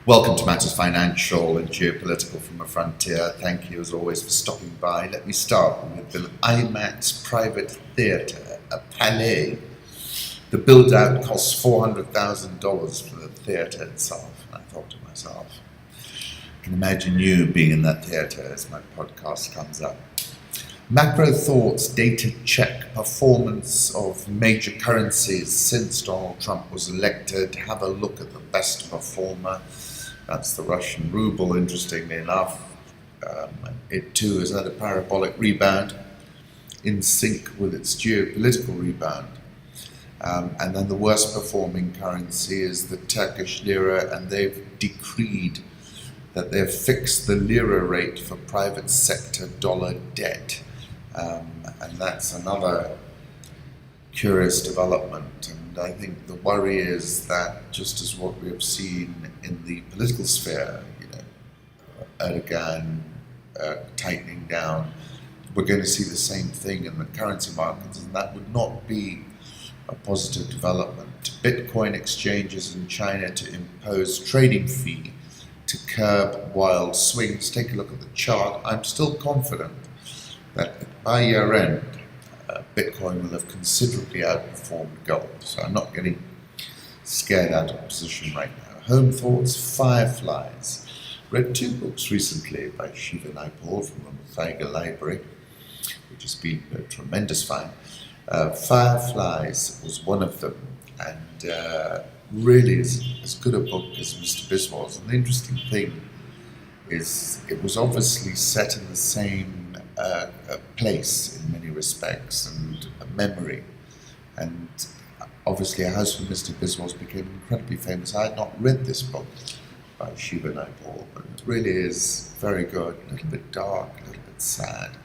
Welcome to Matters Financial and Geopolitical from a Frontier. Thank you as always for stopping by. Let me start with the IMAX private theatre, a Palais. The build-out costs $400,000 for the theatre itself. And I thought to myself, I can imagine you being in that theatre as my podcast comes up. Macro thoughts, data check, performance of major currencies since Donald Trump was elected. Have a look at the best performer. That's the Russian ruble, interestingly enough. It too has had a parabolic rebound in sync with its geopolitical rebound. And then the worst performing currency is the Turkish lira, and they've decreed that they've fixed the lira rate for private sector dollar debt. And that's another curious development. And I think the worry is that, just as what we have seen in the political sphere, Erdogan tightening down, we're going to see the same thing in the currency markets, and that would not be a positive development. Bitcoin exchanges in China to impose trading fee to curb wild swings. Take a look at the chart. I'm still confident that by year end, Bitcoin will have considerably outperformed gold. So I'm not getting scared out of position right now. Home thoughts, Fireflies. Read two books recently by Shiva Naipaul from the Thaiga Library, which has been a tremendous find. Fireflies was one of them, and really is as good a book as Mr. Biswas. And the interesting thing is it was obviously set in the same place in many respects, and a memory. And obviously A House for Mr. Biswas became incredibly famous. I had not read this book by Shiva Naipaul, but it really is very good, a little bit dark, a little bit sad.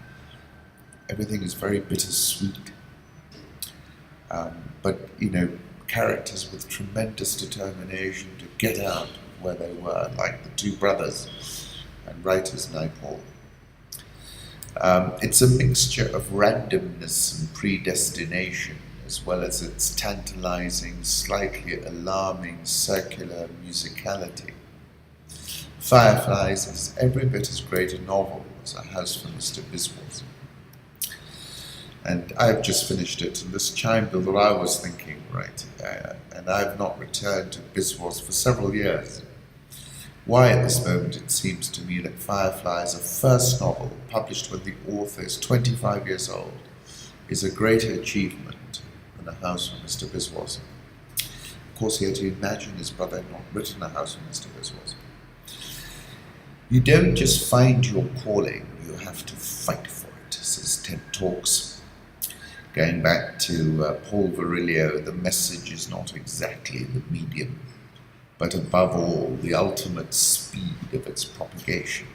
Everything is very bittersweet. But characters with tremendous determination to get out of where they were, like the two brothers and writers Naipaul. It's a mixture of randomness and predestination, as well as its tantalizing, slightly alarming circular musicality. Fireflies is every bit as great a novel as A House for Mr. Biswas. And I've just finished it, and this chimed with what I was thinking, and I've not returned to Biswas for several years. Why at this moment it seems to me that Fireflies, a first novel published when the author is 25 years old, is a greater achievement than A House for Mr. Biswas. Of course, he had to imagine his brother had not written A House for Mr. Biswas. You don't just find your calling, you have to fight for it, says TED Talks. Going back to Paul Virilio, the message is not exactly the medium, but above all, the ultimate speed of its propagation.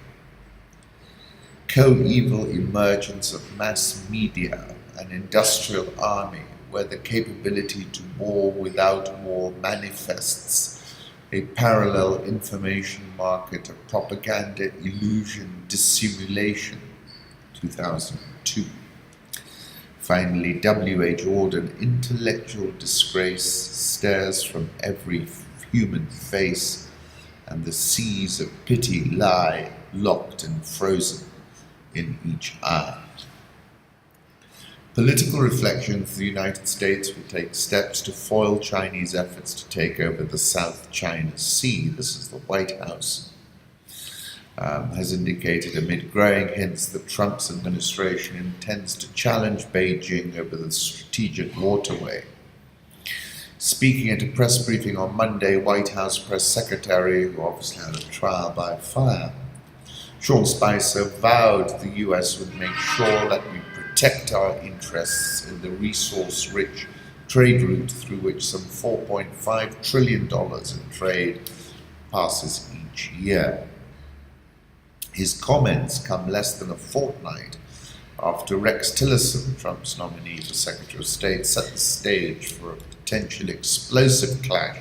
Coeval emergence of mass media, an industrial army where the capability to war without war manifests, a parallel information market of propaganda, illusion, dissimulation, 2002. Finally, W.H. Auden, intellectual disgrace stares from every human face, and the seas of pity lie locked and frozen in each eye. Political reflections: the United States will take steps to foil Chinese efforts to take over the South China Sea. This is the White House. Has indicated amid growing hints that Trump's administration intends to challenge Beijing over the strategic waterway. Speaking at a press briefing on Monday, White House Press Secretary, who obviously had a trial by fire, Sean Spicer, vowed the US would make sure that we protect our interests in the resource-rich trade route through which some $4.5 trillion in trade passes each year. His comments come less than a fortnight after Rex Tillerson, Trump's nominee for Secretary of State, set the stage for a potential explosive clash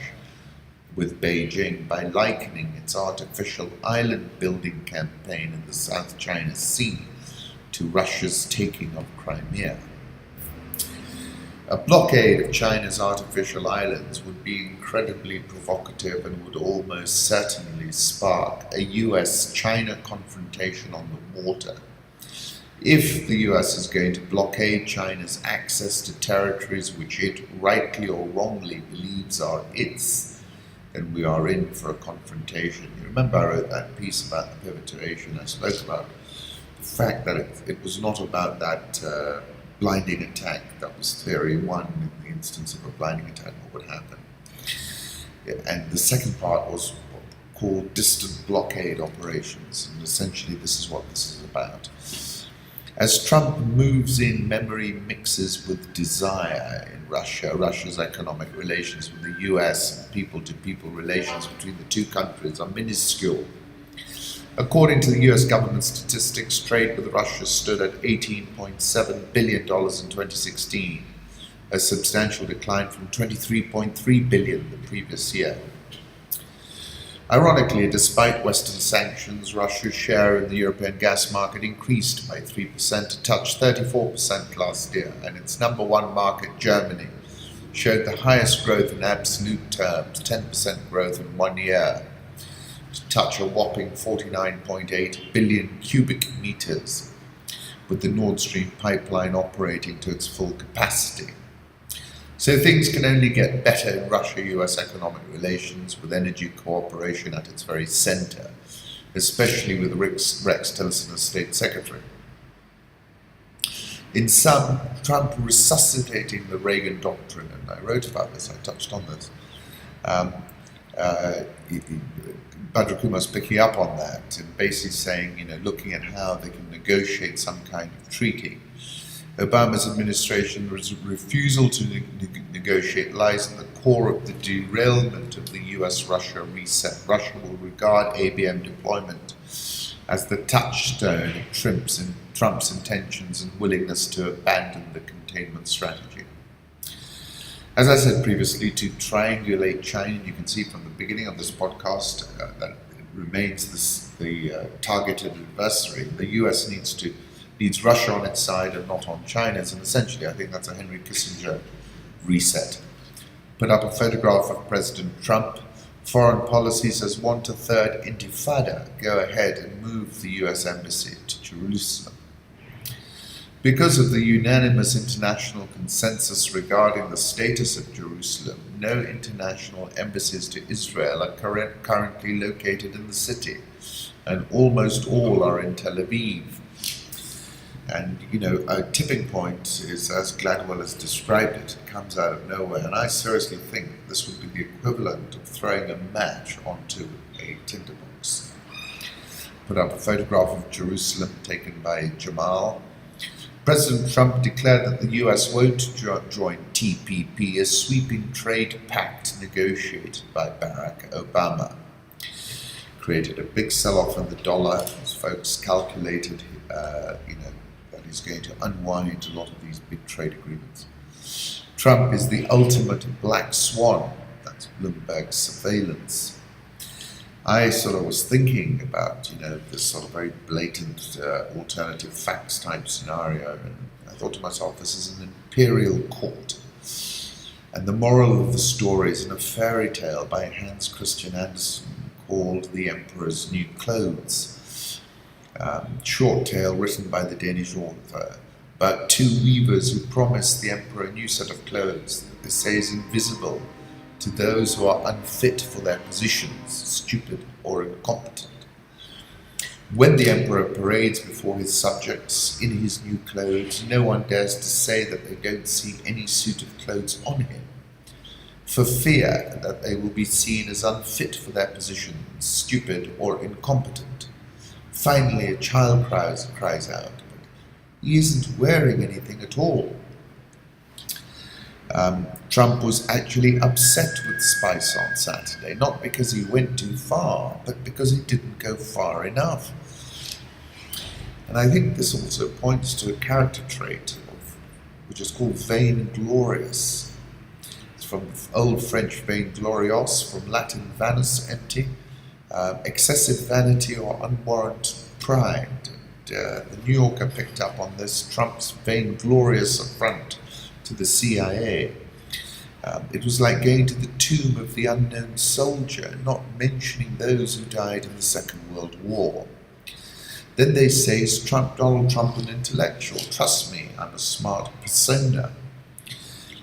with Beijing by likening its artificial island-building campaign in the South China Sea to Russia's taking of Crimea. A blockade of China's artificial islands would be incredibly provocative and would almost certainly spark a US-China confrontation on the water. If the US is going to blockade China's access to territories which it rightly or wrongly believes are its, then we are in for a confrontation. You remember I wrote that piece about the pivot to Asia, and I spoke about the fact that it was not about that blinding attack. That was theory one. In the instance of a blinding attack, what would happen? And the second part was called distant blockade operations, and essentially this is what this is about. As Trump moves in, memory mixes with desire in Russia. Russia's economic relations with the US and people-to-people relations between the two countries are minuscule. According to the US government statistics, trade with Russia stood at $18.7 billion in 2016, a substantial decline from $23.3 billion the previous year. Ironically, despite Western sanctions, Russia's share in the European gas market increased by 3% to touch 34% last year, and its number one market, Germany, showed the highest growth in absolute terms, 10% growth in 1 year, to touch a whopping 49.8 billion cubic meters, with the Nord Stream pipeline operating to its full capacity. So things can only get better in Russia-US economic relations, with energy cooperation at its very center, especially with Rex Tillerson as State Secretary. In sum, Trump resuscitating the Reagan doctrine, and I wrote about this, I touched on this. Badr Kumar's picking up on that and basically saying, looking at how they can negotiate some kind of treaty. Obama's administration's refusal to negotiate lies at the core of the derailment of the US-Russia reset. Russia will regard ABM deployment as the touchstone of Trump's intentions and willingness to abandon the containment strategy. As I said previously, to triangulate China, you can see from the beginning of this podcast that it remains the targeted adversary. The US needs Russia on its side and not on China's, and essentially I think that's a Henry Kissinger reset. Put up a photograph of President Trump. Foreign policy says 1/3 Intifada. Go ahead and move the US embassy to Jerusalem. Because of the unanimous international consensus regarding the status of Jerusalem, no international embassies to Israel are currently located in the city, and almost all are in Tel Aviv. And, a tipping point is, as Gladwell has described it, it comes out of nowhere. And I seriously think this would be the equivalent of throwing a match onto a tinderbox. Put up a photograph of Jerusalem taken by Jamal. President Trump declared that the US won't join TPP, a sweeping trade pact negotiated by Barack Obama. Created a big sell-off in the dollar, as folks calculated, that he's going to unwind a lot of these big trade agreements. Trump is the ultimate black swan. That's Bloomberg surveillance. I sort of was thinking about, this sort of very blatant alternative facts type scenario, and I thought to myself, this is an imperial court. And the moral of the story is in a fairy tale by Hans Christian Andersen called The Emperor's New Clothes. Short tale written by the Danish author about two weavers who promise the emperor a new set of clothes that they say is invisible to those who are unfit for their positions, stupid or incompetent. When the emperor parades before his subjects in his new clothes, no one dares to say that they don't see any suit of clothes on him, for fear that they will be seen as unfit for their positions, stupid or incompetent. Finally, a child cries out, but he isn't wearing anything at all. Trump was actually upset with Spice on Saturday, not because he went too far, but because he didn't go far enough. And I think this also points to a character trait which is called vainglorious. It's from Old French vainglorious, from Latin vanus, empty, excessive vanity or unwarranted pride. And the New Yorker picked up on this. Trump's vainglorious affront to to the CIA. It was like going to the tomb of the unknown soldier, not mentioning those who died in the Second World War. Then they say, is Donald Trump an intellectual? Trust me, I'm a smart persona.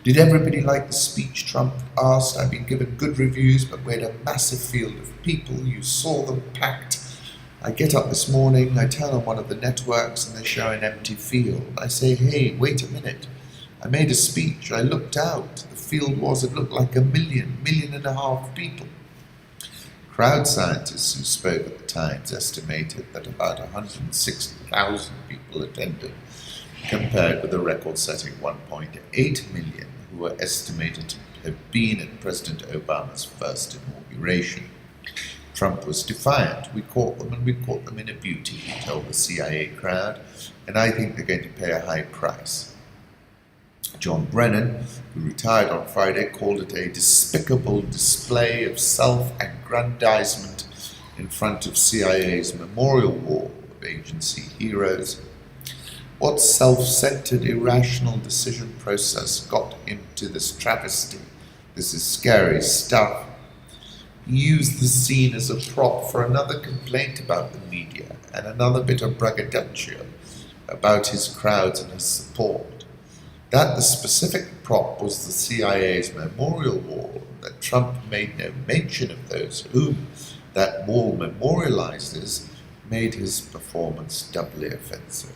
Did everybody like the speech Trump asked? I've been given good reviews, but we had a massive field of people. You saw them packed. I get up this morning, I turn on one of the networks, and they show an empty field. I say, hey, wait a minute. I made a speech. I looked out. The field it looked like 1.5 million people. Crowd scientists who spoke at the Times estimated that about 160,000 people attended, compared with the record-setting 1.8 million who were estimated to have been at President Obama's first inauguration. Trump was defiant. We caught them, and we caught them in a beauty, he told the CIA crowd, and I think they're going to pay a high price. John Brennan, who retired on Friday, called it a despicable display of self-aggrandizement in front of CIA's memorial wall of agency heroes. What self-centered, irrational decision process got him to this travesty? This is scary stuff. He used the scene as a prop for another complaint about the media and another bit of braggadocio about his crowds and his support. That the specific prop was the CIA's memorial wall, that Trump made no mention of those whom that wall memorializes, made his performance doubly offensive.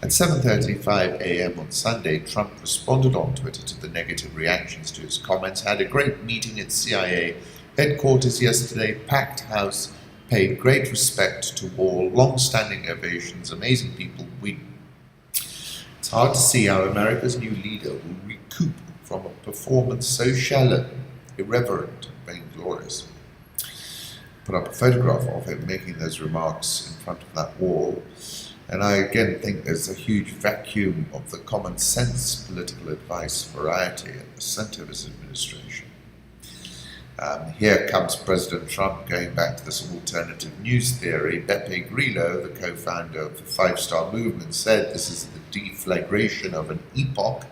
At 7:35 a.m. on Sunday, Trump responded on Twitter to the negative reactions to his comments, had a great meeting at CIA headquarters yesterday, packed house, paid great respect to all, long-standing ovations, amazing people, It's hard to see how America's new leader will recoup from a performance so shallow, irreverent, and vainglorious. Put up a photograph of him making those remarks in front of that wall, and I again think there's a huge vacuum of the common sense political advice variety at the center of his administration. Here comes President Trump going back to this alternative news theory. Beppe Grillo, the co-founder of the Five Star Movement, said this is the deflagration of an epoch,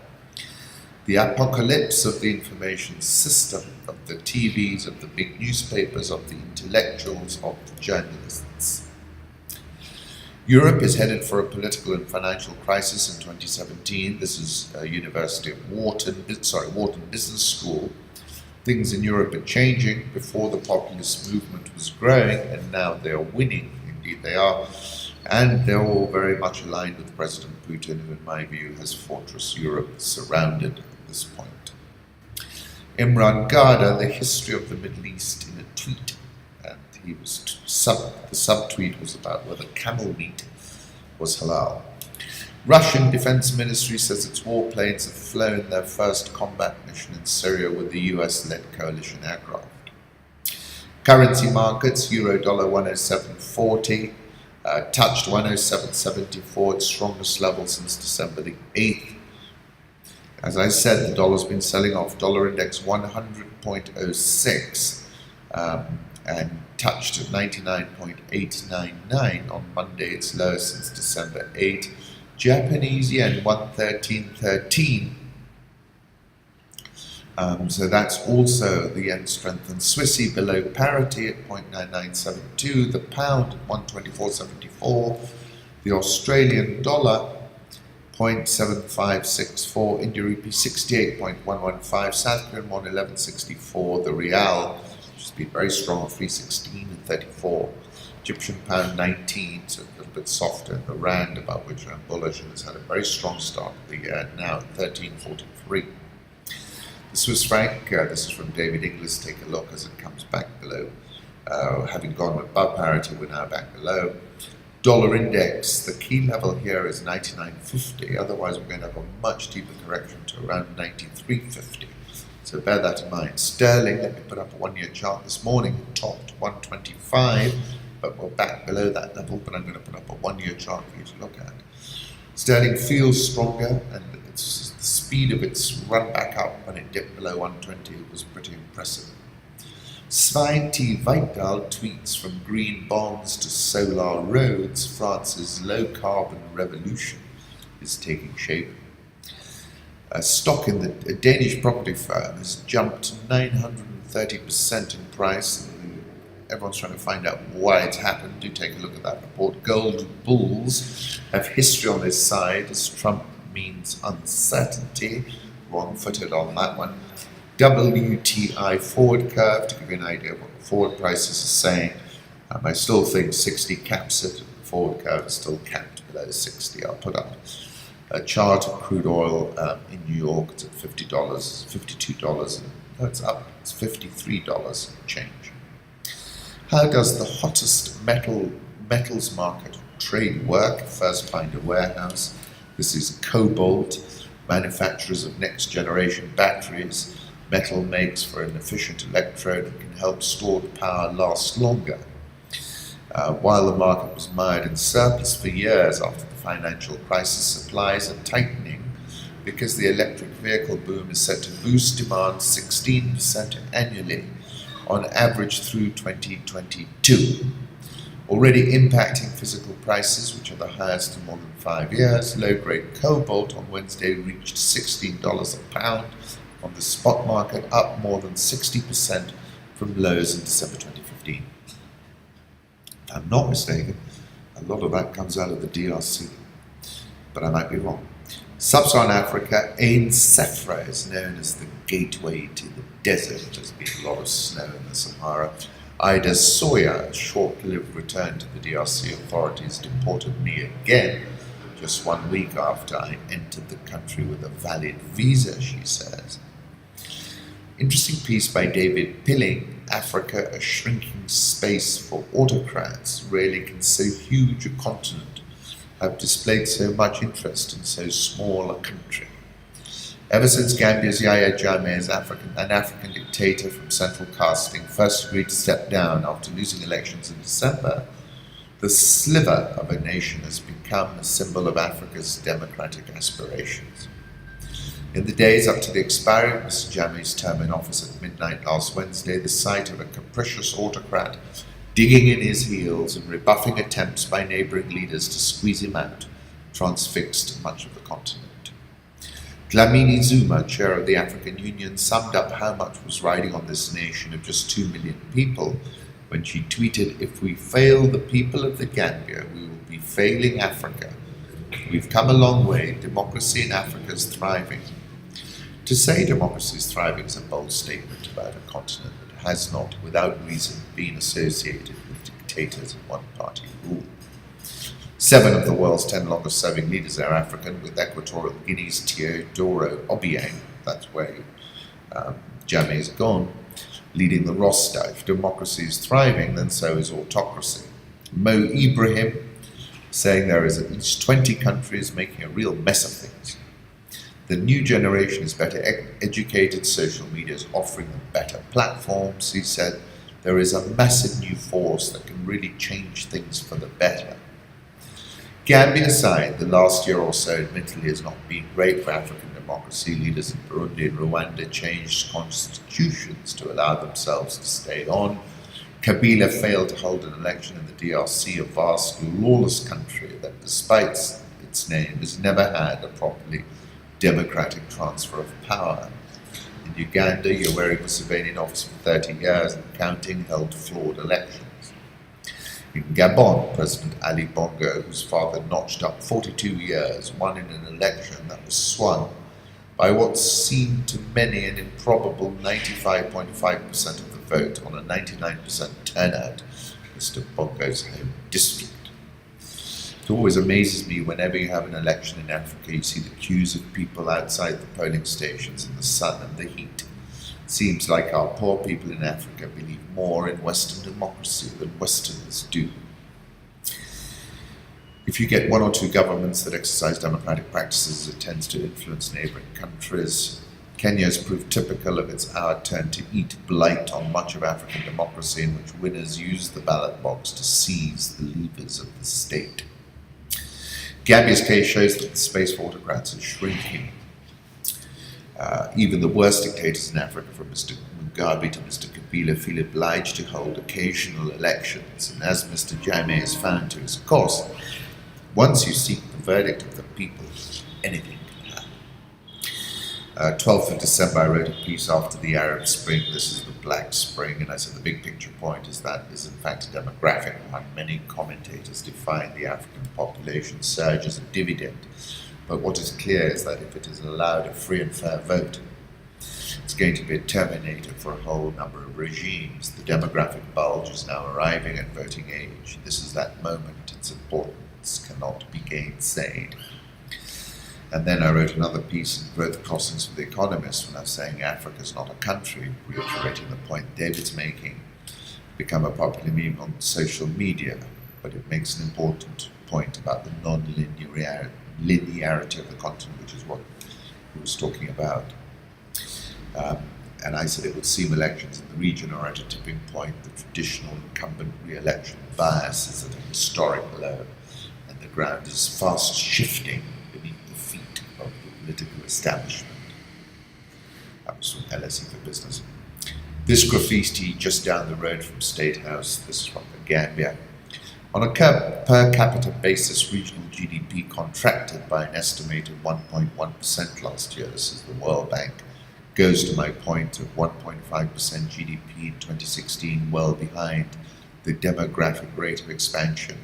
the apocalypse of the information system, of the TVs, of the big newspapers, of the intellectuals, of the journalists. Europe is headed for a political and financial crisis in 2017. This is University of Wharton Business School. Things in Europe are changing. Before, the populist movement was growing, and now they are winning. Indeed they are. And they're all very much aligned with President Putin, who in my view has Fortress Europe surrounded at this point. Imran Gada, the history of the Middle East in a tweet, and the subtweet was about whether camel meat was halal. Russian Defense Ministry says its warplanes have flown their first combat mission in Syria with the US-led coalition aircraft. Currency markets, euro-dollar 107.40, touched 107.74, its strongest level since December the 8th. As I said, the dollar's been selling off. Dollar index 100.06 and touched at 99.899 on Monday, its lowest since December 8. Japanese yen 113.13. So that's also the yen strengthened. Swissy below parity at 0.9972. The pound at 124.74. The Australian dollar 0.7564. India rupee 68.115. South Korean won 11.64. The real, which has been very strong, 316.34. Egyptian pound 19, so a little bit softer. The rand, about which I'm bullish, and has had a very strong start of the year, now at 13.43. The Swiss franc, this is from David Inglis, take a look as it comes back below. Having gone above parity, we're now back below. Dollar index, the key level here is 99.50, otherwise we're going to have a much deeper correction to around 93.50. So bear that in mind. Sterling, let me put up a one-year chart this morning, topped 125. But we're back below that level, but I'm going to put up a one-year chart for you to look at. Sterling feels stronger, and it's the speed of its run back up when it dipped below 120 was pretty impressive. Svein T. Vital tweets from green bonds to solar roads, France's low-carbon revolution is taking shape. Stock in a Danish property firm has jumped 930% in price. Everyone's trying to find out why it's happened. Do take a look at that report. Gold bulls have history on their side as Trump means uncertainty. Wrong-footed on that one. WTI forward curve, to give you an idea of what the forward prices are saying. I still think 60 caps it. The forward curve is still capped below 60. I'll put up a chart of crude oil in New York. It's at $50, $52. No, it's up. It's $53 change. How does the hottest metals market trade work? First, find a warehouse. This is cobalt. Manufacturers of next-generation batteries. Metal makes for an efficient electrode that can help stored power last longer. While the market was mired in surplus for years after the financial crisis, supplies are tightening because the electric vehicle boom is set to boost demand 16% annually on average through 2022. Already impacting physical prices, which are the highest in more than 5 years, low-grade cobalt on Wednesday reached $16 a pound on the spot market, up more than 60% from lows in December 2015. If I'm not mistaken, a lot of that comes out of the DRC, but I might be wrong. Sub-Saharan Africa, Ain Sefra is known as the gateway to the desert. There's been a lot of snow in the Sahara. Ida Soya, a short-lived return to the DRC authorities, deported me again just 1 week after I entered the country with a valid visa, she says. Interesting piece by David Pilling, Africa, a shrinking space for autocrats. Rarely can so huge a continent have displayed so much interest in so small a country. Ever since Gambia's Yahya Jammeh's an African dictator from central casting first agreed to step down after losing elections in December, the sliver of a nation has become a symbol of Africa's democratic aspirations. In the days up to the expiry of Mr. Jammeh's term in office at midnight last Wednesday, the sight of a capricious autocrat digging in his heels and rebuffing attempts by neighbouring leaders to squeeze him out transfixed much of the continent. Dlamini Zuma, chair of the African Union, summed up how much was riding on this nation of just 2 million people when she tweeted, "If we fail the people of the Gambia, we will be failing Africa. We've come a long way. Democracy in Africa is thriving." To say democracy is thriving is a bold statement about a continent that has not, without reason, been associated with dictators and one-party rule. 7 of the world's 10 longest-serving leaders are African, with Equatorial Guinea's Teodoro Obiang, that's where Jammeh's gone, leading the roster. If democracy is thriving, then so is autocracy. Mo Ibrahim saying there is at least 20 countries making a real mess of things. The new generation is better educated, social media is offering them better platforms. He said there is a massive new force that can really change things for the better. Gambia aside, the last year or so admittedly has not been great for African democracy. Leaders in Burundi and Rwanda changed constitutions to allow themselves to stay on. Kabila failed to hold an election in the DRC, a vast, lawless country that, despite its name, has never had a properly democratic transfer of power. In Uganda, Yoweri Museveni in office for 30 years and counting held flawed elections. In Gabon, President Ali Bongo, whose father notched up 42 years, won in an election that was swung by what seemed to many an improbable 95.5% of the vote on a 99% turnout, Mr. Bongo's home district. It always amazes me whenever you have an election in Africa, you see the queues of people outside the polling stations in the sun and the heat. It seems like our poor people in Africa believe more in Western democracy than Westerners do. If you get 1 or 2 governments that exercise democratic practices, it tends to influence neighbouring countries. Kenya has proved typical of its our turn to eat blight on much of African democracy, in which winners use the ballot box to seize the levers of the state. Gambia's case shows that the space for autocrats is shrinking. Even the worst dictators in Africa, from Mr. Mugabe to Mr. Kabila, feel obliged to hold occasional elections, and as Mr. Jammeh has found to his cost, once you seek the verdict of the people, anything can happen. 12th of December, I wrote a piece after the Arab Spring. This is the Black Spring, and I said the big picture point is that is in fact a demographic one. Many commentators define the African population surge as a dividend, but what is clear is that if it is allowed a free and fair vote, it's going to be a terminator for a whole number of regimes. The demographic bulge is now arriving at voting age. This is that moment. Its importance cannot be gainsaid. And then I wrote another piece in Growth Crossings for The Economist when I was saying Africa is not a country, reiterating the point David's making, become a popular meme on social media, but it makes an important point about the non-linearity of the continent, which is what he was talking about. And I said it would seem elections in the region are at a tipping point. The traditional incumbent re-election bias is at a historic low, and the ground is fast shifting beneath the feet of the political establishment. That was from LSE for Business. This graffiti just down the road from State House, this is from the Gambia. On a per capita basis, regional GDP contracted by an estimated 1.1% last year. This is the World Bank. Goes to my point of 1.5% GDP in 2016, well behind the demographic rate of expansion,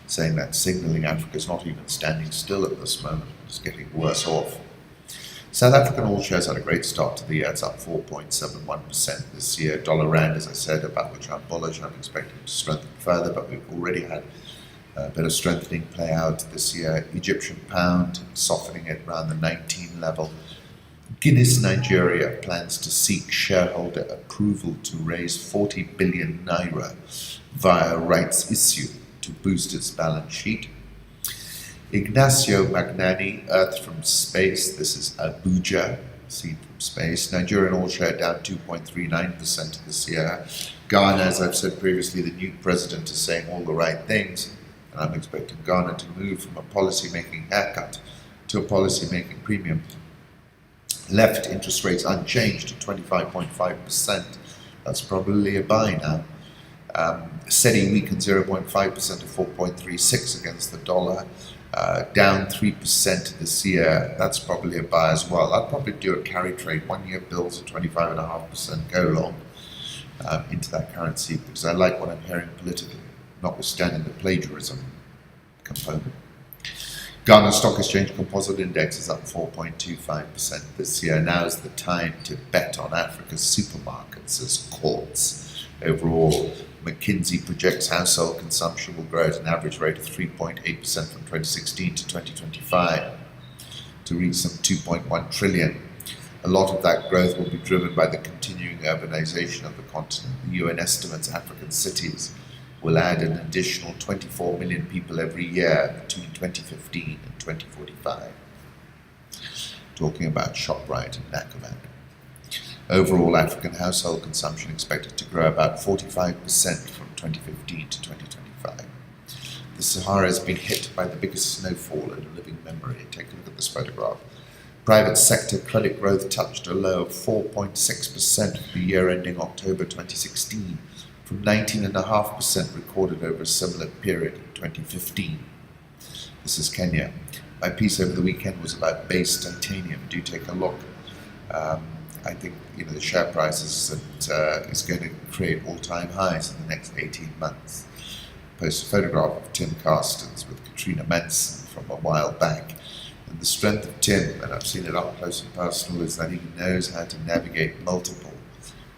saying that signaling Africa is not even standing still at this moment, it's getting worse off. South African all shares had a great start to the year. It's up 4.71% this year. Dollar Rand, as I said, about which I'm bullish, I'm expecting to strengthen further, but we've already had a bit of strengthening play out this year. Egyptian pound softening at around the 19 level. Guinness Nigeria plans to seek shareholder approval to raise 40 billion naira via rights issue to boost its balance sheet. Ignacio Magnani, Earth from Space, this is Abuja, seen from space. Nigerian all share down 2.39% this year. Ghana, as I've said previously, the new president is saying all the right things, and I'm expecting Ghana to move from a policy-making haircut to a policy-making premium. Left interest rates unchanged at 25.5%. That's probably a buy now. SETI weakened 0.5% to 4.36 against the dollar. Down 3% this year. That's probably a buy as well. I'd probably do a carry trade. 1 year bills at 25.5%. Go long into that currency because I like what I'm hearing politically, notwithstanding the plagiarism component. Ghana Stock Exchange Composite Index is up 4.25% this year. Now is the time to bet on Africa's supermarkets, says Quartz. Overall, McKinsey projects household consumption will grow at an average rate of 3.8% from 2016 to 2025 to reach some 2.1 trillion. A lot of that growth will be driven by the continuing urbanization of the continent. The UN estimates African cities will add an additional 24 million people every year between 2015 and 2045. Talking about ShopRite and Naipaul. Overall, African household consumption expected to grow about 45% from 2015 to 2025. The Sahara has been hit by the biggest snowfall in living memory. Take a look at this photograph. Private sector credit growth touched a low of 4.6% for the year ending October 2016, from 19.5% recorded over a similar period in 2015. This is Kenya. My piece over the weekend was about base titanium. Do take a look. I think the share price is going to create all-time highs in the next 18 months. Post a photograph of Tim Carstens with Katrina Manson from a while back. And the strength of Tim, and I've seen it up close and personal, is that he knows how to navigate multiple,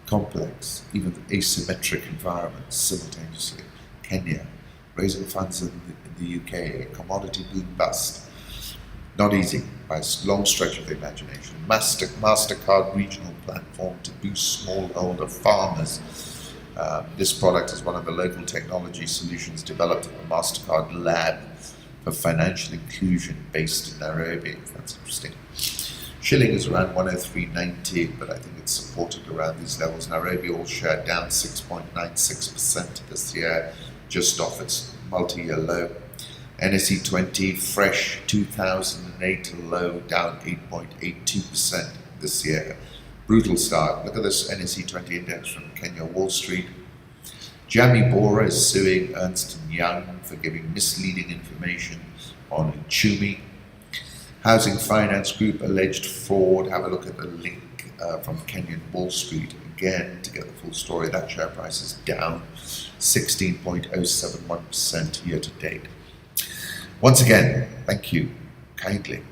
complex, even asymmetric environments simultaneously. Kenya, raising funds in the UK, a commodity boom bust. Not easy by a long stretch of the imagination. MasterCard regional platform to boost smallholder farmers. This product is one of the local technology solutions developed at the MasterCard lab for financial inclusion based in Nairobi. That's interesting. Shilling is around 103.90, but I think it's supported around these levels. Nairobi all share down 6.96% this year, just off its multi-year low. NSE 20 fresh 2008 low, down 8.82% this year. Brutal start. Look at this NSE 20 index from Kenya Wall Street. Jamie Bora is suing Ernst & Young for giving misleading information on Uchumi. Housing Finance Group alleged fraud. Have a look at the link from Kenyan Wall Street again to get the full story. That share price is down 16.071% year to date. Once again, thank you kindly